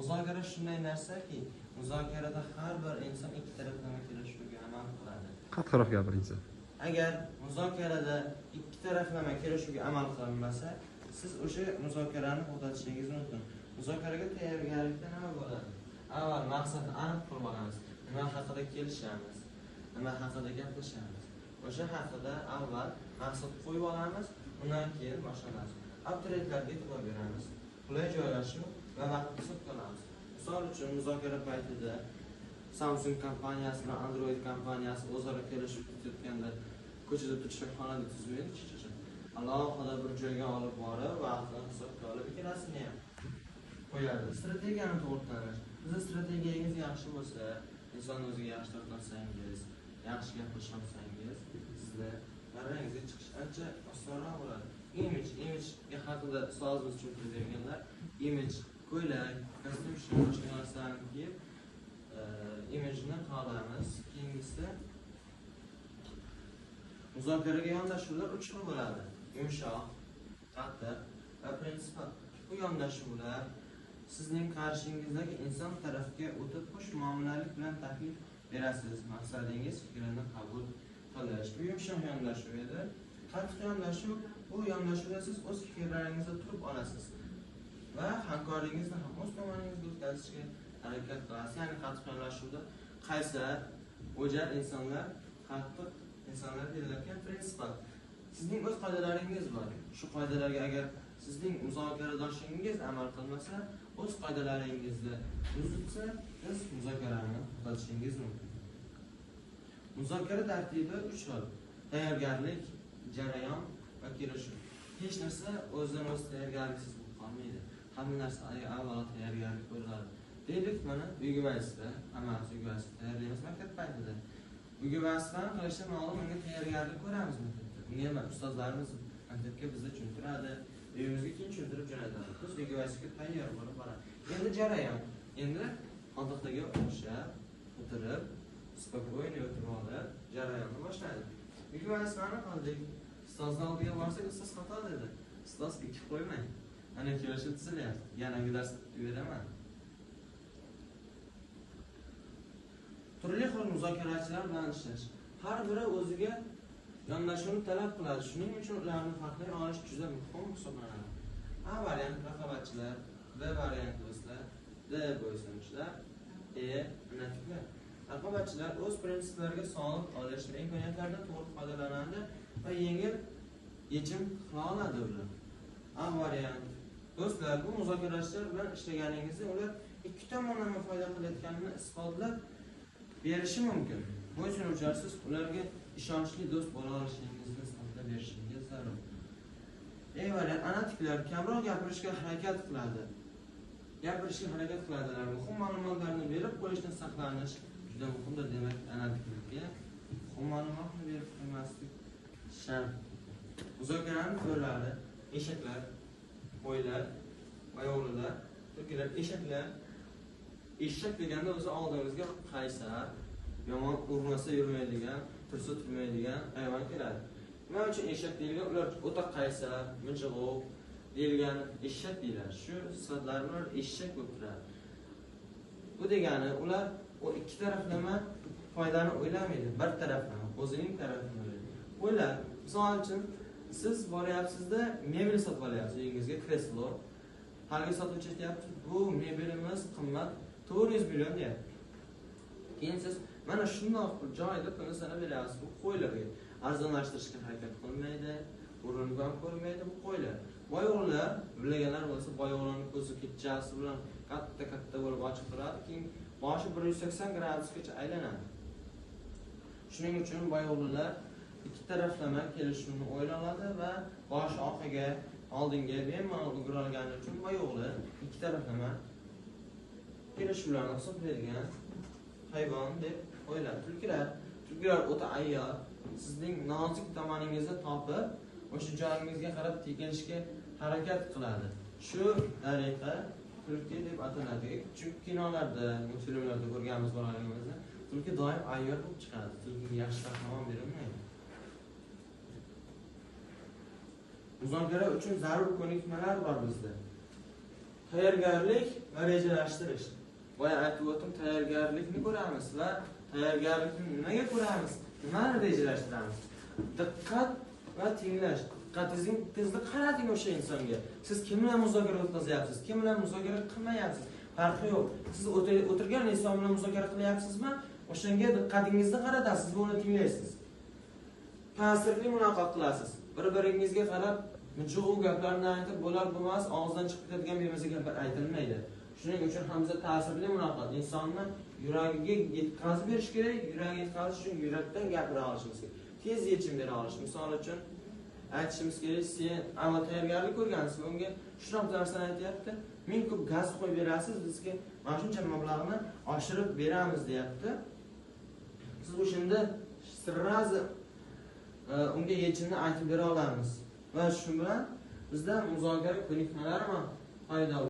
Muzokara shunday narsaki, muzokarada har bir inson ikki taraflama kelishuvga amal qiladi. Qattiqroq gapiring. Agar muzokarada ikki taraflama kelishuvga amal qilinmasa, siz o'sha muzokarani to'xtatishingiz mumkin. Muzokaraga tayyorgarlikda nima bo'ladi? Avval maqsadni aniq qilib olamiz. Nima haqida kelishamiz? Nima haqida gaplashamiz? O'sha haqida avval maqsad qo'yib olamiz, undan keyin boshlaymiz. Abituriyentlarga e'tibor beramiz. Qulay joylashuv va vaqt hisoblanamiz. Misol uchun muzokara paytida Samsung kompaniyasi bilan Android kompaniyasi o'zaro kelishib ketayotganda ko'chada turishib xonada tuzmaydi. Alohida bir joyga olib borib, vaqtni hisobga olib ikkalasini ham qo'yadi. Strategiyani to'g'ri. Siz strategiyangiz yaxshi bo'lsa, inson o'ziga yaxshi tortsangiz, yaxshi gapirsangiz, sizlar qarangizga chiqish ancha osonroq bo'ladi. Image haqida ustozimiz tushuntirib berganlar, image ko'ylak, kostyum boshqa narsani kiyib, imajni qolamiz. Keyingisi muzokaraga yondashuvlar 3 xil bo'ladi. Yumshoq, qattiq va prinsipal. Bu yondashuvlar sizning qarshingizdagi inson tarafga o'tib xush muomalalik bilan taklif berasiz. Maqsadingiz fikrini qabul qilish. Bu yumshoq yondashuv edi. Qattiq yondashuv bu yondashuvda siz o'z fikrlaringizda turib olasiz va hamkoringizni ham o'z tomoningizga o'tkazishga harakat qilasiz. Ya'ni qattiq yondashuvda qaysar, o'jar insonlar, qattiq insonlar deyiladigan prinsipal. Sizning o'z qoidalaringiz bor. Shu qoidalarga agar sizning muzokaradoshingiz amal qilmasa, o'z qoidalaringizni buzsa, siz muzokarani to'xtatishingiz mumkin. Muzokara tartibi 3 xil: tayyorgarlik, jarayon va kelishuv. Hech narsa o'zidan o'zi tayyorgarliksiz qolmaydi. Hamma narsa avvalo tayyorgarlik ko'riladi. Deylik, mana uyga vazifa, hammasi uyga vazifa tayyorlaymiz maktab paytida. Uyga vazifani qilishdan oldin unga tayyorgarlik ko'ramiz maktabda. Bunga ustozlarimiz maktabga bizni tushuntiradi, uyimizga keyin tushuntirib jo'natadi. Biz uyga vazifaga tayyor bo'lib boramiz. Endi jarayon. Endi xotiqtaga o'xshab o'tirib, spokойно o'tirib olib, jarayonni boshlaydi. Uyga vazifani qildik. Ustozning oldiga borsak, ustoz xato dedi. Ustoz ikki qo'ymang. Ana kelishib tuzilyapti. Yangi dars beraman. Turli xil muzokarachilar bilan ishlash. Har biri o'ziga yondashuvni talab qiladi. Shuning uchun ularni farqlay olish juda muhim hisoblanadi. A variant raqobatchilar, B variant do'stlar, D bo'ysunchilar, E nafiklar. Raqobatchilar o'z prinsiplariga sodiq qolish imkoniyatlaridan to'g'ri foydalanadi va yengil yechim qila oladi ular. A variant do'stlar, bu muzokarachilar bilan ishlaganingizda ular ikki tomonlama foyda qilayotganini isbotlab berishi mumkin. Bu uchun siz ularga ishonchli do'st bo'la olishingizni isbotlab berishingiz zarur. E variant analitiklar kamroq gapirishga harakat qiladi. Muhim ma'lumotlarni berib qo'yishdan saqlanish juda muhimdir. Demak, analitiklarga muhim ma'lumotni berib qo'ymaslik shart. Muzokaraning turlari: eshaklar, qo'ylar, mayo'g'lilar, turkilar, eshaklar. Eshak deganda o'zi oldimizga qaysar, yomon urmasa yurmaydigan, tursa turmaydigan hayvon keladi. Nima uchun eshak deyilgan? Ular o'ta qaysar, mijg'ov deyilgan eshak deyiladi. Shu sifatlar bilan eshak bo'lib turadi. Bu degani ular o ikki taraflama foydani o'ylamaydi, bir taraflama, o'zining tarafini o'ylaydi. Qo'ylar, misol uchun siz boryapsizda mebel sotib olyapsiz, uyingizga kreslo. Haligi sotuvchi aytayapti, bu mebelimiz qimmat 400 million deyapti. Keyin siz mana shundoq bir joyda pulni sanab berasiz. Bu qo'ylarga arzonlashtirishga harakat qilmaydi, o'rinni ham ko'rmaydi bu qo'ylar. Boy o'g'illar, bilganlar bo'lsa, boy o'g'ilning ko'zi ketchasi bilan katta bo'lib ochiq turadi, keyin boshi 180 gradusgacha aylanadi. Shuning uchun boy o'g'illar ikki taraflama kelishuvni o'ylanadi va bosh orqaga, oldinga bemalol o'g'ir olgani uchun boy o'g'li ikki taraflama kelishuvlarni hisoblaydigan hayvon deb o'yladi. Tulkilar o'ta ayyor, sizning nozik tomoningizni topib, o'sha joyingizga qarab tekilishga harakat qiladi. Shu tariqa tulki deb ataladi. Chunki kinolarda, multfilmlarda ko'rganmiz bolaligimizda, tulki doim ayyor bo'lib chiqadi. Tulkiga yaxshi qahramon berilmaydi. Muzokara uchun zarur ko'nikmalar bor bizda. Tayyorgarlik va rejalashtirish. Boya aytib o'tdim, tayyorgarlikni ko'ramiz va tayyorgarlikni nimaga ko'ramiz? Nimani rejalashtiramiz? Diqqat va tinglash. Diqqatingizni qarating o'sha insonga. Siz kim bilan muzokara o'tkazyapsiz? Kim bilan muzokara qilmayapsiz? Farqi yo'q. Siz o'tirgan inson bilan muzokara qilyapsizmi? O'shanga diqqatingizni qaratasiz va uni tinglaysiz. Ta'sirli muloqot qilasiz. Bir-biringizga qarab, mujo'u gaplarni aytib bo'lar bo'lmas, og'izdan chiqib ketadigan bemaza gaplar aytilmaydi. Shuning uchun ham biz ta'sirli muloqot insonni yuragiga yetkazib berish kerak. Yuragiga yetkazish uchun yurakdan gapira olishimiz kerak. Tez yechim bera olish. Misol uchun aytishimiz kerak, sen avval tayyorgarlik ko'rgansiz, unga shunaqa narsani aytyapti. Ming ko'p gaz qo'yib berasiz, bizga mana shuncha mablag'ni oshirib beramiz, deyapti. Siz o'shanda sirrazi unga yechimni aytib bera olamiz. Va shu bilan bizda muzokara ko'nikmalari ham paydo